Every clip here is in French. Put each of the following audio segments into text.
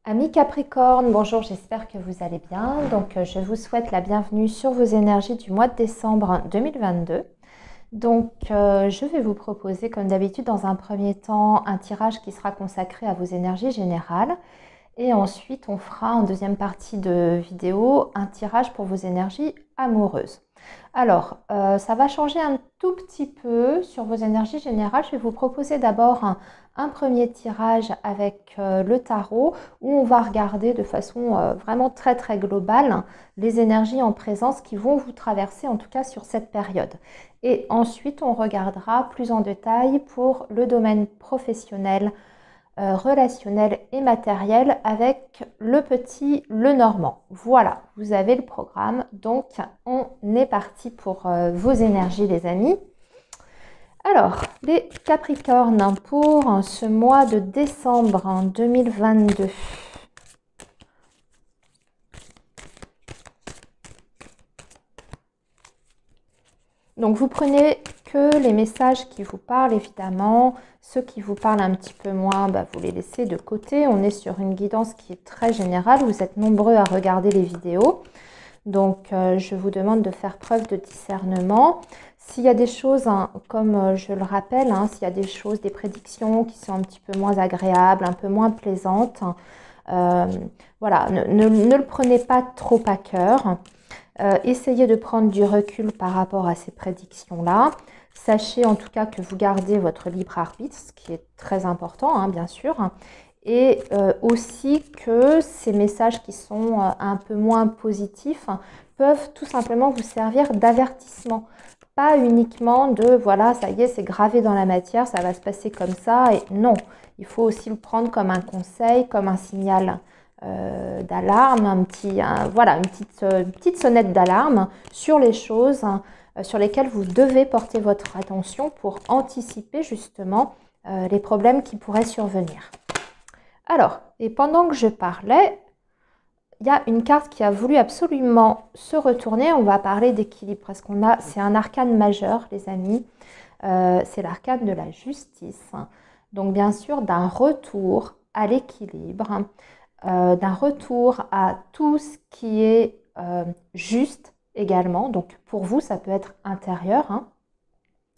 Amis Capricorne, bonjour, j'espère que vous allez bien. Donc, je vous souhaite la bienvenue sur vos énergies du mois de décembre 2022. Donc, je vais vous proposer, comme d'habitude, dans un premier temps, un tirage qui sera consacré à vos énergies générales. Et ensuite, on fera en deuxième partie de vidéo un tirage pour vos énergies amoureuses. Alors, ça va changer un tout petit peu sur vos énergies générales. Je vais vous proposer d'abord un premier tirage avec le tarot où on va regarder de façon vraiment très globale les énergies en présence qui vont vous traverser en tout cas sur cette période. Et ensuite, on regardera plus en détail pour le domaine professionnel, relationnel et matériel avec le petit Lenormand. Voilà, vous avez le programme. Donc, on est parti pour vos énergies, les amis. Alors, les Capricornes, pour ce mois de décembre 2022. Donc, vous prenez que les messages qui vous parlent, évidemment. Ceux qui vous parlent un petit peu moins, vous les laissez de côté. On est sur une guidance qui est très générale. Vous êtes nombreux à regarder les vidéos. Donc, je vous demande de faire preuve de discernement. S'il y a des choses, comme je le rappelle, s'il y a des choses, des prédictions qui sont un petit peu moins agréables, un peu moins plaisantes, voilà, ne le prenez pas trop à cœur. Essayez de prendre du recul par rapport à ces prédictions-là. Sachez en tout cas que vous gardez votre libre arbitre, ce qui est très important, bien sûr. Et aussi que ces messages qui sont un peu moins positifs peuvent tout simplement vous servir d'avertissement. Pas uniquement de voilà, ça y est, c'est gravé dans la matière, ça va se passer comme ça. Et non, il faut aussi le prendre comme un conseil, comme un signal d'alarme, voilà, une petite sonnette d'alarme sur les choses sur lesquelles vous devez porter votre attention pour anticiper justement les problèmes qui pourraient survenir. Alors, et pendant que je parlais, il y a une carte qui a voulu absolument se retourner. On va parler d'équilibre parce c'est un arcane majeur, les amis. C'est l'arcane de la justice. Donc, bien sûr, d'un retour à l'équilibre, d'un retour à tout ce qui est juste également. Donc, pour vous, ça peut être intérieur,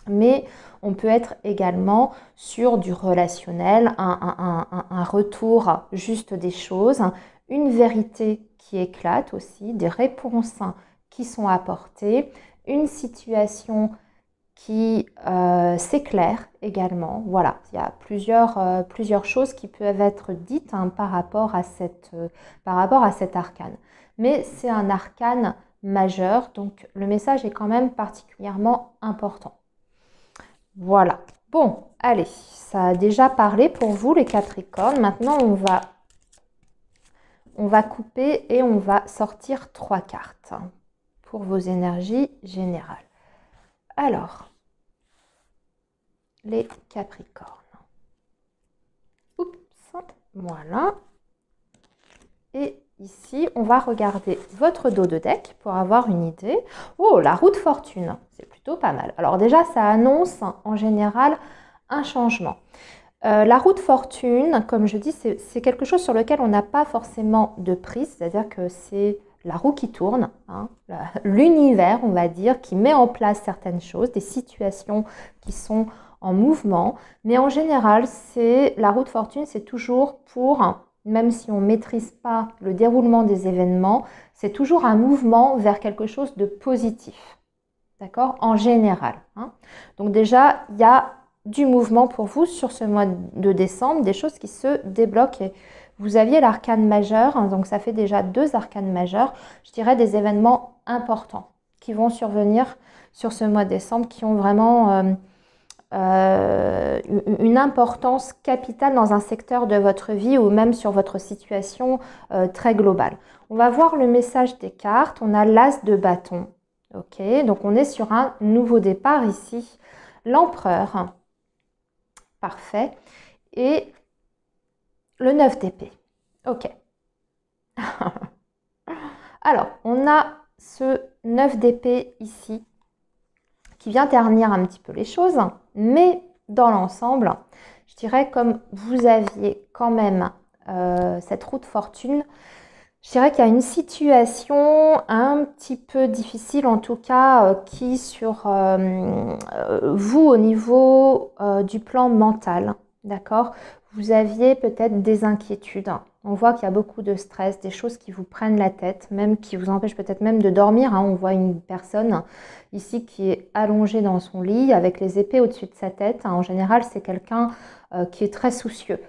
mais on peut être également sur du relationnel, un retour juste des choses, une vérité qui éclate aussi, des réponses qui sont apportées, une situation qui s'éclaire également. Voilà, il y a plusieurs choses qui peuvent être dites par rapport à cet arcane. Mais c'est un arcane majeur, donc le message est quand même particulièrement important. Voilà. Bon, allez, ça a déjà parlé pour vous les Capricornes. Maintenant, on va couper et on va sortir 3 cartes pour vos énergies générales. Alors, les Capricornes. Oups, voilà. Et ici, on va regarder votre dos de deck pour avoir une idée. Oh, la roue de fortune, c'est plutôt pas mal. Alors déjà, ça annonce en général un changement. La roue de fortune, comme je dis, c'est quelque chose sur lequel on n'a pas forcément de prise, c'est-à-dire que c'est la roue qui tourne, l'univers, on va dire, qui met en place certaines choses, des situations qui sont en mouvement. Mais en général, la roue de fortune, c'est toujours pour, même si on ne maîtrise pas le déroulement des événements, c'est toujours un mouvement vers quelque chose de positif. D'accord? En général. Donc déjà, il y a du mouvement pour vous sur ce mois de décembre, des choses qui se débloquent. Et vous aviez l'arcane majeur, donc ça fait déjà 2 arcanes majeurs, je dirais des événements importants qui vont survenir sur ce mois de décembre, qui ont vraiment une importance capitale dans un secteur de votre vie ou même sur votre situation très globale. On va voir le message des cartes. On a l'as de bâton. Ok, donc on est sur un nouveau départ ici. L'empereur. Parfait. Et le 9 d'épée. Ok. Alors, on a ce 9 d'épée ici qui vient ternir un petit peu les choses, mais dans l'ensemble, je dirais comme vous aviez quand même cette roue de fortune, je dirais qu'il y a une situation un petit peu difficile, en tout cas, qui sur vous, au niveau du plan mental, d'accord? Vous aviez peut-être des inquiétudes. On voit qu'il y a beaucoup de stress, des choses qui vous prennent la tête, même qui vous empêchent peut-être même de dormir. On voit une personne ici qui est allongée dans son lit avec les épées au-dessus de sa tête. En général, c'est quelqu'un qui est très soucieux.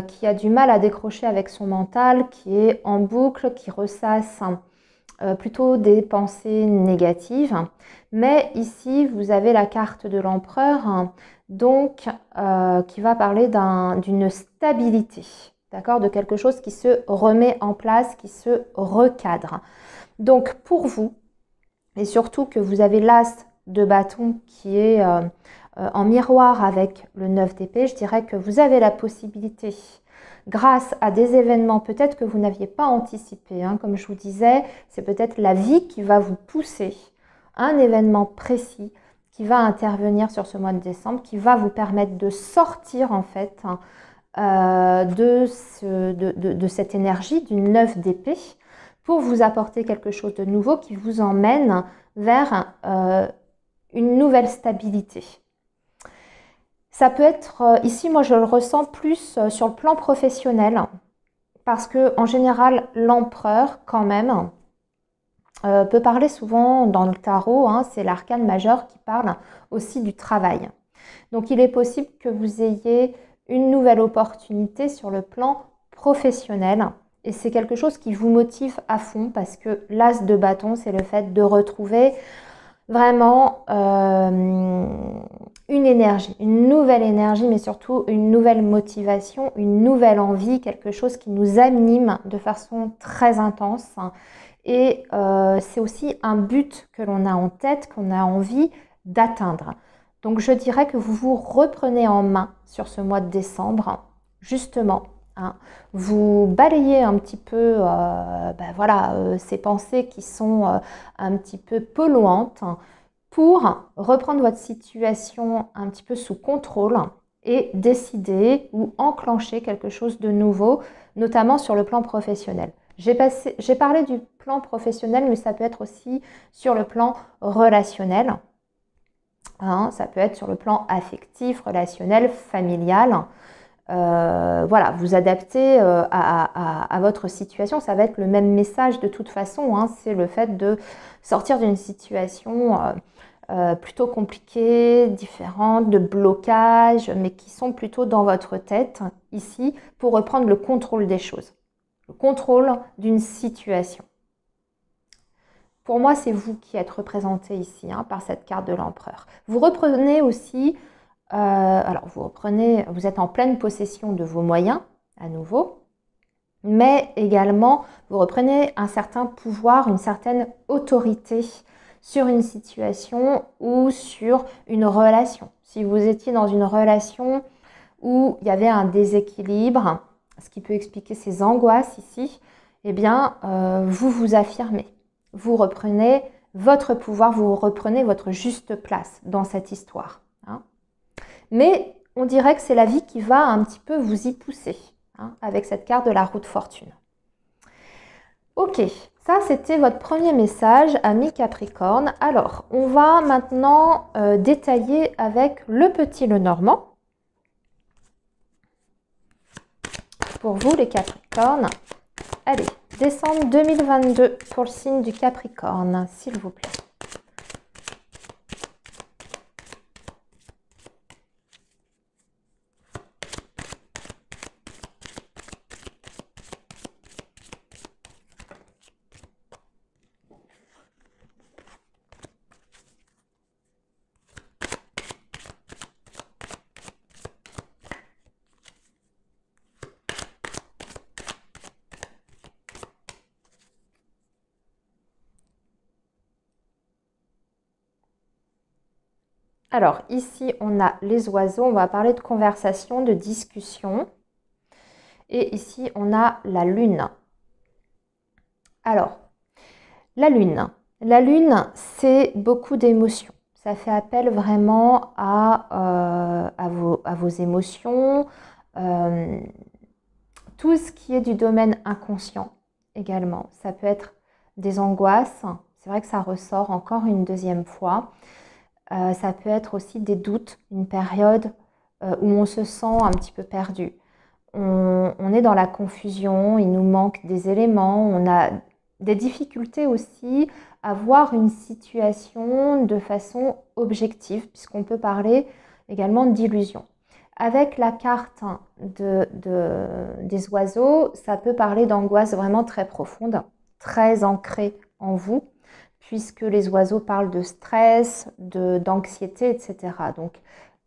Qui a du mal à décrocher avec son mental, qui est en boucle, qui ressasse plutôt des pensées négatives. Mais ici, vous avez la carte de l'empereur, donc qui va parler d'une stabilité, d'accord, de quelque chose qui se remet en place, qui se recadre. Donc pour vous, et surtout que vous avez l'as de bâton qui est en miroir avec le 9 d'épée, je dirais que vous avez la possibilité, grâce à des événements peut-être que vous n'aviez pas anticipés, comme je vous disais, c'est peut-être la vie qui va vous pousser, un événement précis qui va intervenir sur ce mois de décembre, qui va vous permettre de sortir en fait de cette énergie du 9 d'épée pour vous apporter quelque chose de nouveau qui vous emmène vers une nouvelle stabilité. Ça peut être, ici moi je le ressens plus sur le plan professionnel, parce que en général l'empereur quand même peut parler souvent dans le tarot, c'est l'arcane majeur qui parle aussi du travail. Donc il est possible que vous ayez une nouvelle opportunité sur le plan professionnel, et c'est quelque chose qui vous motive à fond, parce que l'as de bâton, c'est le fait de retrouver vraiment une énergie, une nouvelle énergie, mais surtout une nouvelle motivation, une nouvelle envie, quelque chose qui nous anime de façon très intense. Et c'est aussi un but que l'on a en tête, qu'on a envie d'atteindre. Donc je dirais que vous vous reprenez en main sur ce mois de décembre, justement. Vous balayez un petit peu ces pensées qui sont un petit peu polluantes pour reprendre votre situation un petit peu sous contrôle et décider ou enclencher quelque chose de nouveau, notamment sur le plan professionnel. J'ai parlé du plan professionnel, mais ça peut être aussi sur le plan relationnel. Ça peut être sur le plan affectif, relationnel, familial. Voilà, vous adaptez à votre situation. Ça va être le même message de toute façon. C'est le fait de sortir d'une situation plutôt compliquée, différente, de blocage, mais qui sont plutôt dans votre tête ici pour reprendre le contrôle des choses, le contrôle d'une situation. Pour moi, c'est vous qui êtes représenté ici par cette carte de l'empereur. Vous reprenez aussi, vous êtes en pleine possession de vos moyens, à nouveau, mais également, vous reprenez un certain pouvoir, une certaine autorité sur une situation ou sur une relation. Si vous étiez dans une relation où il y avait un déséquilibre, ce qui peut expliquer ces angoisses ici, eh bien, vous vous affirmez. Vous reprenez votre pouvoir, vous reprenez votre juste place dans cette histoire. Mais on dirait que c'est la vie qui va un petit peu vous y pousser, avec cette carte de la roue de fortune. Ok, ça c'était votre premier message, ami Capricorne. Alors, on va maintenant détailler avec le petit Lenormand. Pour vous les Capricornes, allez, décembre 2022 pour le signe du Capricorne, s'il vous plaît. Alors, ici, on a les oiseaux. On va parler de conversation, de discussion. Et ici, on a la lune. Alors, la lune. La lune, c'est beaucoup d'émotions. Ça fait appel vraiment à vos émotions. tout ce qui est du domaine inconscient également. Ça peut être des angoisses, c'est vrai que ça ressort encore une deuxième fois. Ça peut être aussi des doutes, une période où on se sent un petit peu perdu. On est dans la confusion, il nous manque des éléments, on a des difficultés aussi à voir une situation de façon objective, puisqu'on peut parler également d'illusion. Avec la carte des oiseaux, ça peut parler d'angoisse vraiment très profonde, très ancrée en vous, puisque les oiseaux parlent de stress, d'anxiété, etc. Donc,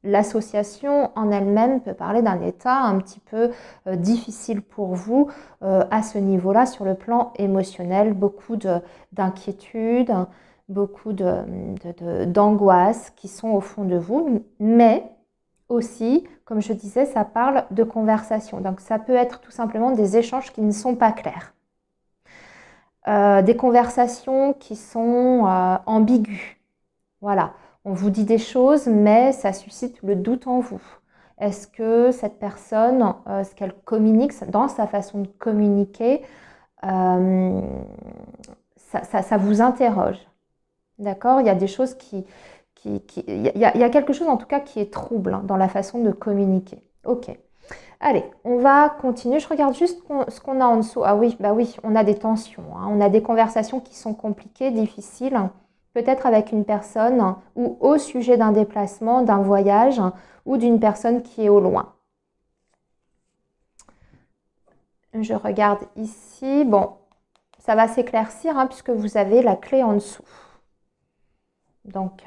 l'association en elle-même peut parler d'un état un petit peu difficile pour vous à ce niveau-là, sur le plan émotionnel, beaucoup d'inquiétude, beaucoup d'angoisse qui sont au fond de vous, mais aussi, comme je disais, ça parle de conversation. Donc ça peut être tout simplement des échanges qui ne sont pas clairs. Des conversations qui sont ambiguës. Voilà, on vous dit des choses, mais ça suscite le doute en vous. Est-ce que cette personne, ce qu'elle communique, dans sa façon de communiquer, ça vous interroge? D'accord? Il y a des choses il y a quelque chose en tout cas qui est trouble dans la façon de communiquer. Ok. Allez, on va continuer. Je regarde juste ce qu'on a en dessous. Ah oui, bah oui, on a des tensions. Hein. On a des conversations qui sont compliquées, difficiles. Peut-être avec une personne ou au sujet d'un déplacement, d'un voyage ou d'une personne qui est au loin. Je regarde ici. Bon, ça va s'éclaircir hein, puisque vous avez la clé en dessous. Donc,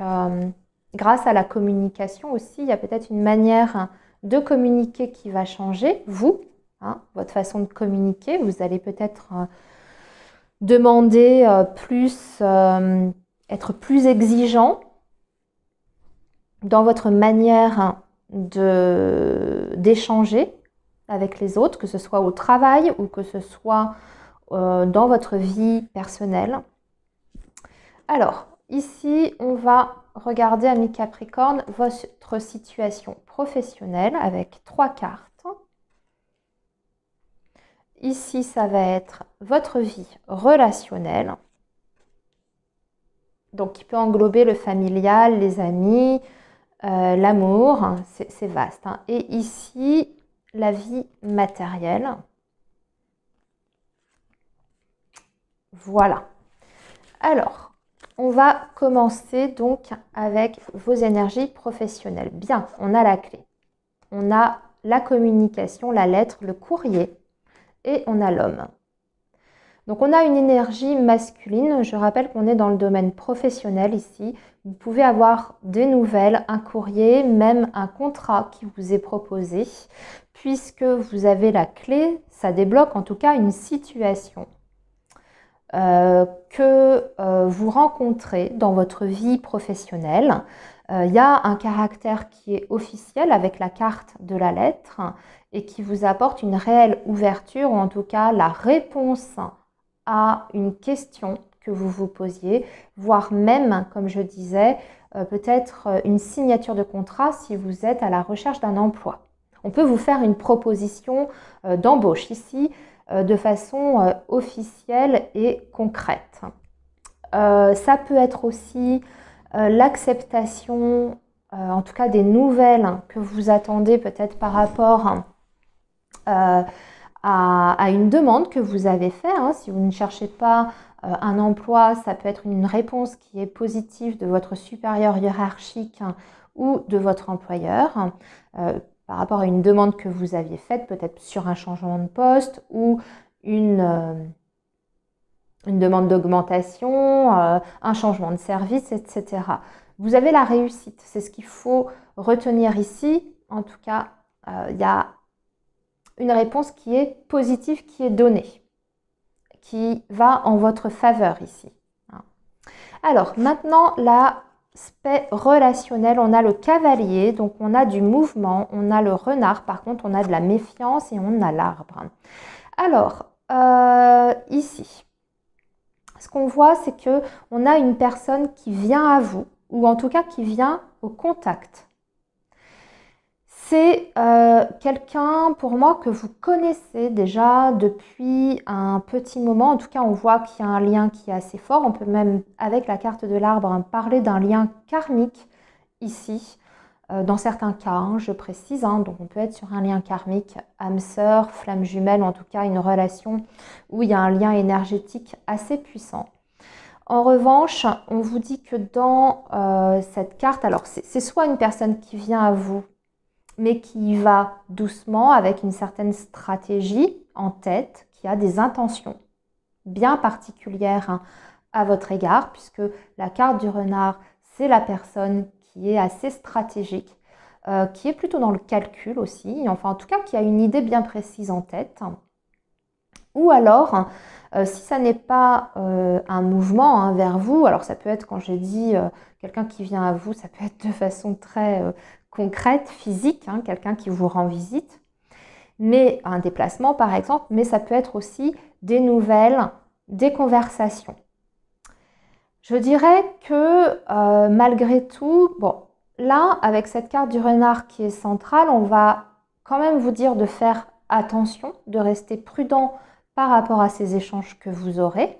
grâce à la communication aussi, il y a peut-être une manière de communiquer qui va changer, vous, hein, votre façon de communiquer. Vous allez peut-être demander être plus exigeant dans votre manière d'échanger avec les autres, que ce soit au travail ou que ce soit dans votre vie personnelle. Alors, ici, on va regarder, amis Capricorne, votre situation professionnelle avec 3 cartes. Ici, ça va être votre vie relationnelle, donc qui peut englober le familial, les amis, l'amour, c'est vaste. Hein. Et ici, la vie matérielle. Voilà. Alors, on va commencer donc avec vos énergies professionnelles. Bien, on a la clé. On a la communication, la lettre, le courrier et on a l'homme. Donc on a une énergie masculine. Je rappelle qu'on est dans le domaine professionnel ici. Vous pouvez avoir des nouvelles, un courrier, même un contrat qui vous est proposé. Puisque vous avez la clé, ça débloque en tout cas une situation que vous rencontrez dans votre vie professionnelle. Il y a un caractère qui est officiel avec la carte de la lettre et qui vous apporte une réelle ouverture, ou en tout cas la réponse à une question que vous vous posiez, voire même, comme je disais, peut-être une signature de contrat si vous êtes à la recherche d'un emploi. On peut vous faire une proposition d'embauche ici, de façon officielle et concrète. Ça peut être aussi l'acceptation, en tout cas des nouvelles que vous attendez peut-être par rapport à une demande que vous avez faite. Hein. Si vous ne cherchez pas un emploi, ça peut être une réponse qui est positive de votre supérieur hiérarchique ou de votre employeur. Par rapport à une demande que vous aviez faite, peut-être sur un changement de poste ou une demande d'augmentation, un changement de service, etc. Vous avez la réussite, c'est ce qu'il faut retenir ici. En tout cas, il y a une réponse qui est positive, qui est donnée, qui va en votre faveur ici. Alors, maintenant, l'aspect relationnel, on a le cavalier, donc on a du mouvement, on a le renard, par contre on a de la méfiance et on a l'arbre. Alors, ici, ce qu'on voit, c'est qu'on a une personne qui vient à vous, ou en tout cas qui vient au contact. C'est quelqu'un pour moi que vous connaissez déjà depuis un petit moment. En tout cas, on voit qu'il y a un lien qui est assez fort. On peut même, avec la carte de l'arbre, parler d'un lien karmique ici. Dans certains cas, hein, je précise, hein, donc on peut être sur un lien karmique, âme sœur, flamme jumelle, en tout cas une relation où il y a un lien énergétique assez puissant. En revanche, on vous dit que dans cette carte, alors c'est soit une personne qui vient à vous, mais qui va doucement avec une certaine stratégie en tête, qui a des intentions bien particulières, hein, à votre égard, puisque la carte du renard, c'est la personne qui est assez stratégique, qui est plutôt dans le calcul aussi, enfin en tout cas qui a une idée bien précise en tête. Ou alors, si ça n'est pas un mouvement, hein, vers vous, alors ça peut être, quand j'ai dit quelqu'un qui vient à vous, ça peut être de façon très concrète, physique, hein, quelqu'un qui vous rend visite, mais un déplacement par exemple, mais ça peut être aussi des nouvelles, des conversations. Je dirais que malgré tout, bon, là, avec cette carte du renard qui est centrale, on va quand même vous dire de faire attention, de rester prudent par rapport à ces échanges que vous aurez.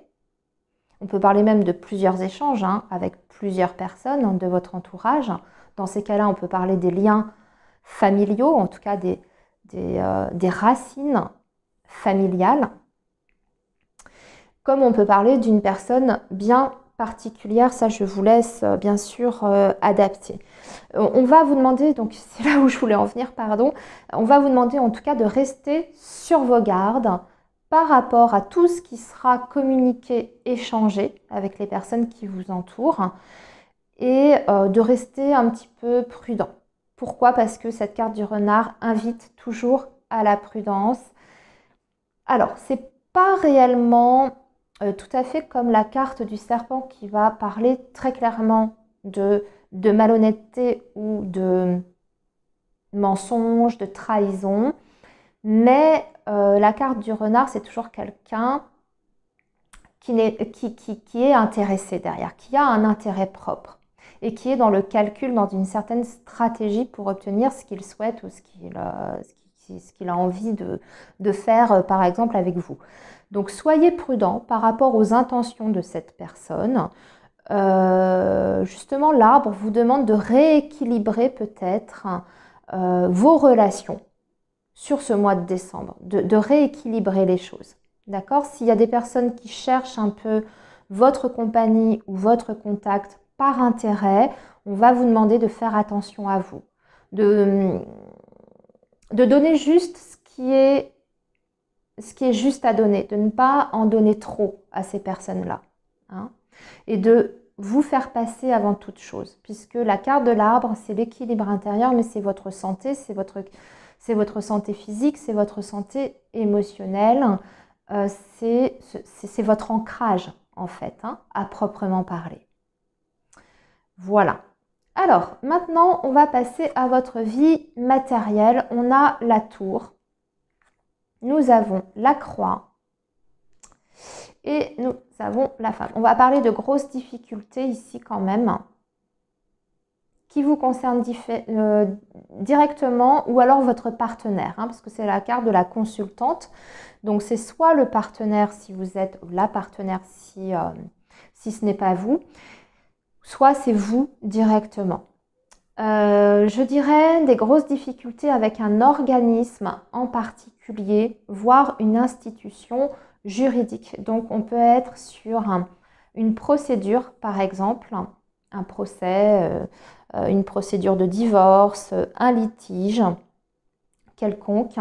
On peut parler même de plusieurs échanges, hein, avec plusieurs personnes, hein, de votre entourage. Dans ces cas-là, on peut parler des liens familiaux, en tout cas des racines familiales. Comme on peut parler d'une personne bien particulière, ça je vous laisse bien sûr adapter. On va vous demander, donc c'est là où je voulais en venir, pardon, on va vous demander en tout cas de rester sur vos gardes par rapport à tout ce qui sera communiqué, échangé avec les personnes qui vous entourent et de rester un petit peu prudent. Pourquoi? Parce que cette carte du renard invite toujours à la prudence. Alors, c'est pas réellement tout à fait comme la carte du serpent qui va parler très clairement de malhonnêteté ou de mensonge, de trahison. Mais la carte du renard, c'est toujours quelqu'un qui est intéressé derrière, qui a un intérêt propre et qui est dans le calcul, dans une certaine stratégie pour obtenir ce qu'il souhaite ou ce qu'il a envie de faire, par exemple, avec vous. Donc, soyez prudent par rapport aux intentions de cette personne. Justement, l'arbre vous demande de rééquilibrer peut-être vos relations sur ce mois de décembre, de rééquilibrer les choses. D'accord? S'il y a des personnes qui cherchent un peu votre compagnie ou votre contact par intérêt, on va vous demander de faire attention à vous, de donner juste ce qui est juste à donner, de ne pas en donner trop à ces personnes-là, hein, et de vous faire passer avant toute chose, puisque la carte de l'arbre, c'est l'équilibre intérieur, mais c'est votre santé, c'est votre santé physique, c'est votre santé émotionnelle, c'est votre ancrage en fait, hein, à proprement parler. Voilà. Alors, maintenant, on va passer à votre vie matérielle. On a la tour, nous avons la croix et nous avons la femme. On va parler de grosses difficultés ici quand même, qui vous concernent directement ou alors votre partenaire, hein, parce que c'est la carte de la consultante. Donc, c'est soit le partenaire si vous êtes, ou la partenaire si ce n'est pas vous, soit c'est vous directement. Je dirais des grosses difficultés avec un organisme en particulier, voire une institution juridique. Donc, on peut être sur une procédure, par exemple, un procès, une procédure de divorce, un litige quelconque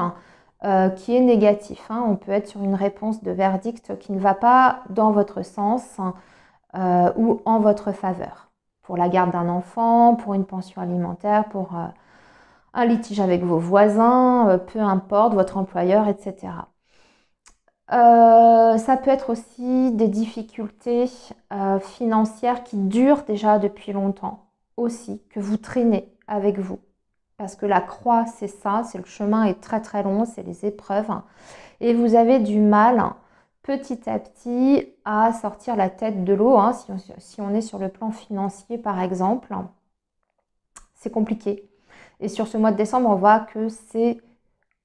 qui est négatif, hein. On peut être sur une réponse de verdict qui ne va pas dans votre sens ou en votre faveur. Pour la garde d'un enfant, pour une pension alimentaire, pour un litige avec vos voisins, peu importe, votre employeur, etc. Ça peut être aussi des difficultés financières qui durent déjà depuis longtemps, aussi, que vous traînez avec vous. Parce que la croix, c'est ça, c'est le chemin est très très long, c'est les épreuves. Et vous avez du mal petit à petit à sortir la tête de l'eau, hein, si on est sur le plan financier par exemple. C'est compliqué. Et sur ce mois de décembre, on voit que c'est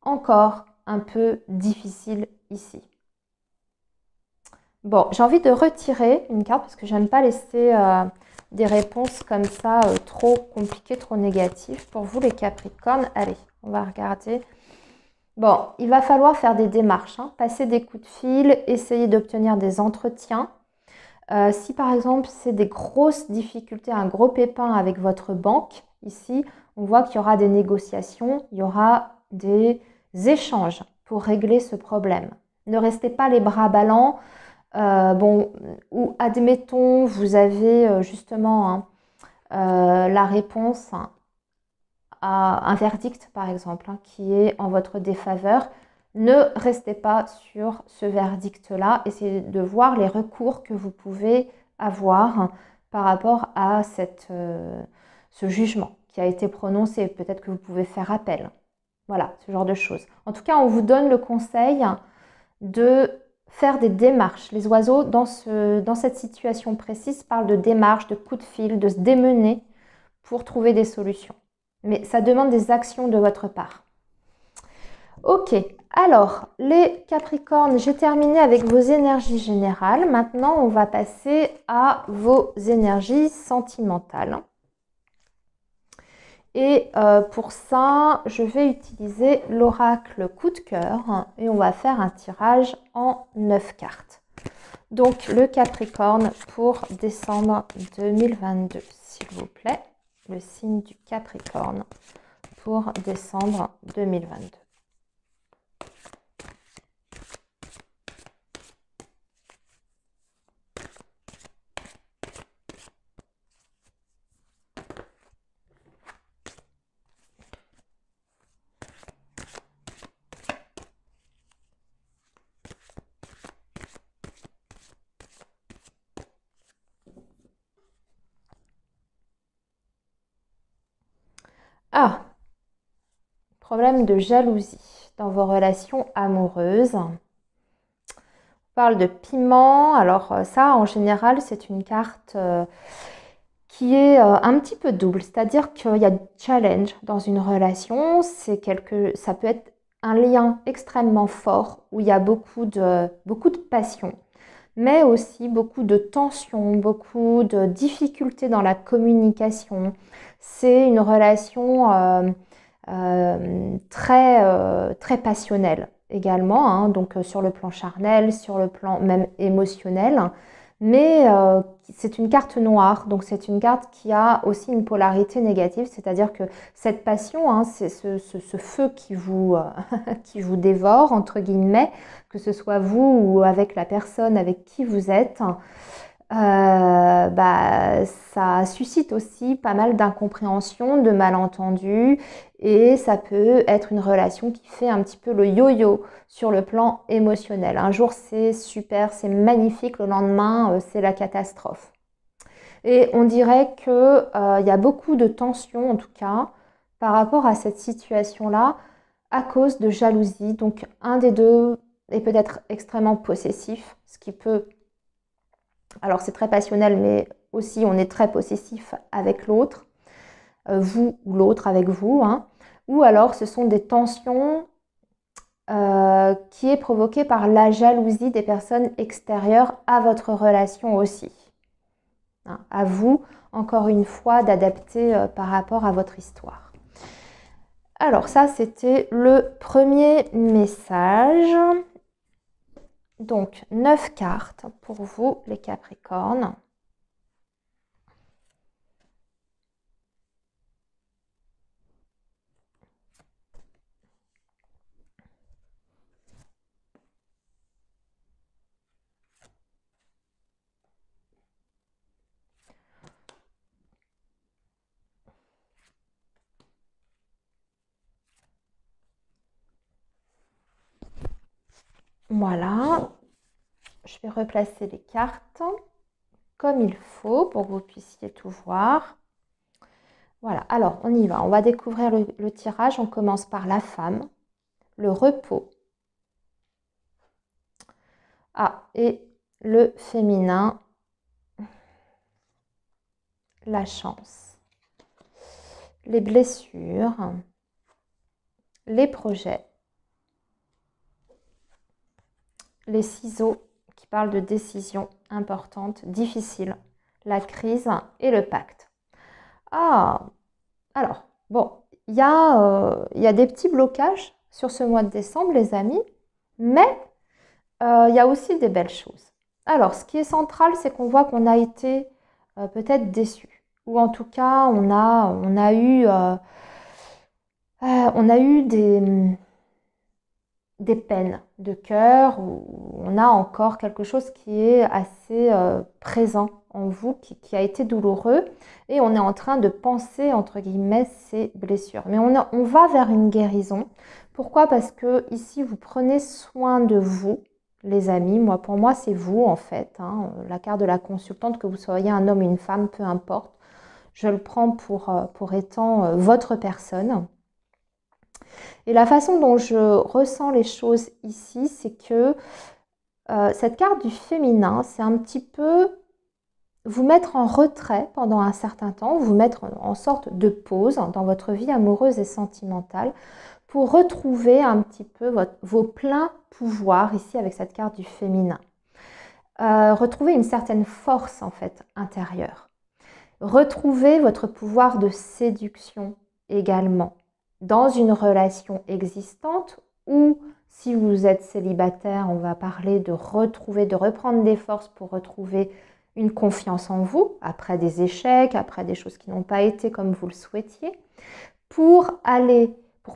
encore un peu difficile ici. Bon, j'ai envie de retirer une carte parce que j'aime pas laisser des réponses comme ça trop compliquées, trop négatives. Pour vous les Capricornes, allez, on va regarder. Bon, il va falloir faire des démarches, hein, passer des coups de fil, essayer d'obtenir des entretiens. Si par exemple c'est des grosses difficultés, un gros pépin avec votre banque, ici, on voit qu'il y aura des négociations, il y aura des échanges pour régler ce problème. Ne restez pas les bras ballants. Bon, ou admettons, vous avez justement la réponse à un verdict, par exemple, hein, qui est en votre défaveur. Ne restez pas sur ce verdict-là. Essayez de voir les recours que vous pouvez avoir par rapport à ce jugement qui a été prononcé. Peut-être que vous pouvez faire appel. Voilà, ce genre de choses. En tout cas, on vous donne le conseil de faire des démarches. Les oiseaux, dans cette situation précise, parlent de démarches, de coups de fil, de se démener pour trouver des solutions. Mais ça demande des actions de votre part. Ok, alors les Capricornes, j'ai terminé avec vos énergies générales. Maintenant, on va passer à vos énergies sentimentales. Et pour ça, je vais utiliser l'oracle coup de cœur et on va faire un tirage en 9 cartes. Donc le Capricorne pour décembre 2022, s'il vous plaît. Le signe du Capricorne pour décembre 2022. Ah, problème de jalousie dans vos relations amoureuses. On parle de piment. Alors ça, en général, c'est une carte qui est un petit peu double. C'est-à-dire qu'il y a du challenge dans une relation. Ça peut être un lien extrêmement fort où il y a beaucoup de passion, mais aussi beaucoup de tension, beaucoup de difficultés dans la communication. C'est une relation très passionnelle également, hein, donc sur le plan charnel, sur le plan même émotionnel. Mais c'est une carte noire, donc c'est une carte qui a aussi une polarité négative, c'est-à-dire que cette passion, hein, c'est ce feu qui qui vous dévore, entre guillemets, que ce soit vous ou avec la personne avec qui vous êtes, ça suscite aussi pas mal d'incompréhension, de malentendus et ça peut être une relation qui fait un petit peu le yo-yo sur le plan émotionnel. Un jour c'est super, c'est magnifique, le lendemain c'est la catastrophe. Et on dirait qu'il y a beaucoup de tension en tout cas par rapport à cette situation-là à cause de jalousie. Donc un des deux est peut-être extrêmement possessif, ce qui peut... Alors c'est très passionnel, mais aussi on est très possessif avec l'autre, vous ou l'autre avec vous, hein. Ou alors ce sont des tensions qui est provoquée par la jalousie des personnes extérieures à votre relation aussi. Hein, à vous, encore une fois, d'adapter par rapport à votre histoire. Alors ça, c'était le premier message. Donc, 9 cartes pour vous, les Capricornes. Voilà. Je vais replacer les cartes comme il faut pour que vous puissiez tout voir. Voilà, alors on y va. On va découvrir le tirage. On commence par la femme, le repos. Ah, et le féminin, la chance. les blessures, les projets, les ciseaux qui parlent de décisions importantes, difficiles, la crise et le pacte. Ah, alors, bon, il y a des petits blocages sur ce mois de décembre, les amis, mais il y a aussi des belles choses. Alors, ce qui est central, c'est qu'on voit qu'on a été peut-être déçu, ou en tout cas, on a eu des peines de cœur, où on a encore quelque chose qui est assez présent en vous, qui a été douloureux, et on est en train de penser, entre guillemets, ces blessures. Mais on va vers une guérison. Pourquoi? Parce que ici, vous prenez soin de vous, les amis. Pour moi, c'est vous, en fait. Hein. La carte de la consultante, que vous soyez un homme ou une femme, peu importe. Je le prends pour étant votre personne. Et la façon dont je ressens les choses ici, c'est que cette carte du féminin, c'est un petit peu vous mettre en retrait pendant un certain temps, vous mettre en sorte de pause dans votre vie amoureuse et sentimentale pour retrouver un petit peu vos pleins pouvoirs ici avec cette carte du féminin. Retrouver une certaine force en fait intérieure. Retrouver votre pouvoir de séduction également dans une relation existante, ou si vous êtes célibataire, on va parler de reprendre des forces pour retrouver une confiance en vous après des échecs, après des choses qui n'ont pas été comme vous le souhaitiez, pour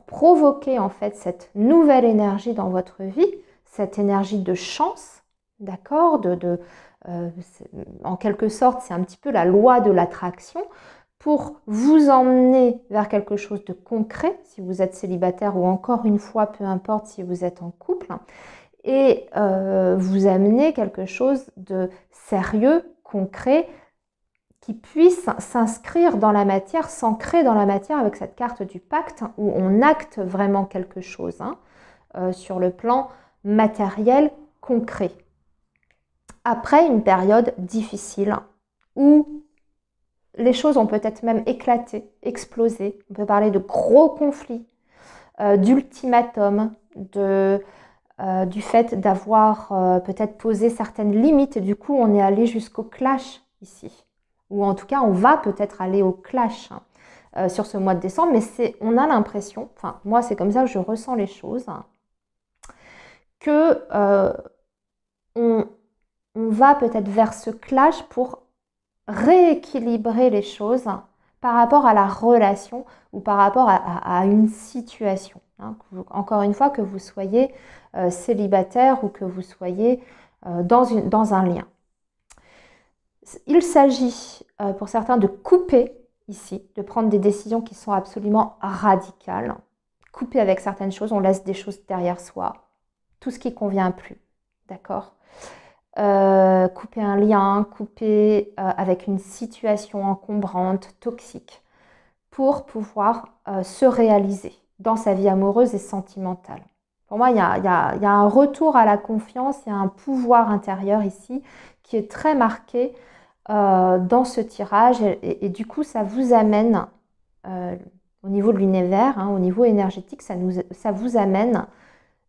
provoquer en fait cette nouvelle énergie dans votre vie, cette énergie de chance, d'accord, en quelque sorte, c'est un petit peu la loi de l'attraction, pour vous emmener vers quelque chose de concret, si vous êtes célibataire, ou encore une fois, peu importe si vous êtes en couple, et vous amener quelque chose de sérieux, concret, qui puisse s'inscrire dans la matière, s'ancrer dans la matière avec cette carte du pacte, où on acte vraiment quelque chose sur le plan matériel, concret. Après une période difficile, où les choses ont peut-être même éclaté, explosé. On peut parler de gros conflits, d'ultimatums, du fait d'avoir peut-être posé certaines limites. Et du coup, on est allé jusqu'au clash ici. Ou en tout cas, on va peut-être aller au clash sur ce mois de décembre. Mais on a l'impression, enfin moi c'est comme ça que je ressens les choses, que on va peut-être vers ce clash pour rééquilibrer les choses par rapport à la relation ou par rapport à une situation. Encore une fois, que vous soyez célibataire ou que vous soyez dans un lien. Il s'agit pour certains de couper ici, de prendre des décisions qui sont absolument radicales. Couper avec certaines choses, on laisse des choses derrière soi. Tout ce qui ne convient plus, d'accord ? Couper un lien, couper avec une situation encombrante, toxique, pour pouvoir se réaliser dans sa vie amoureuse et sentimentale. Pour moi, il y a un retour à la confiance, il y a un pouvoir intérieur ici qui est très marqué dans ce tirage, et du coup, ça vous amène, au niveau de l'univers, au niveau énergétique, ça vous amène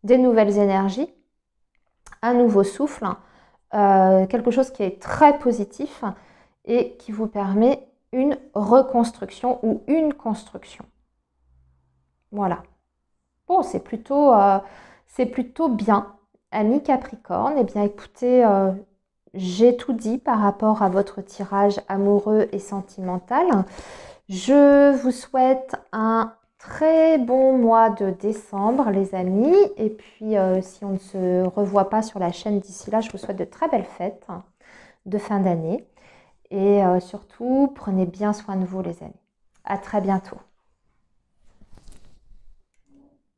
des nouvelles énergies, un nouveau souffle, quelque chose qui est très positif et qui vous permet une reconstruction ou une construction. Voilà. Bon, c'est plutôt bien. Amis Capricorne, eh bien écoutez, j'ai tout dit par rapport à votre tirage amoureux et sentimental. Je vous souhaite un très bon mois de décembre, les amis. Et puis, si on ne se revoit pas sur la chaîne d'ici là, je vous souhaite de très belles fêtes de fin d'année. Et surtout, prenez bien soin de vous, les amis. À très bientôt.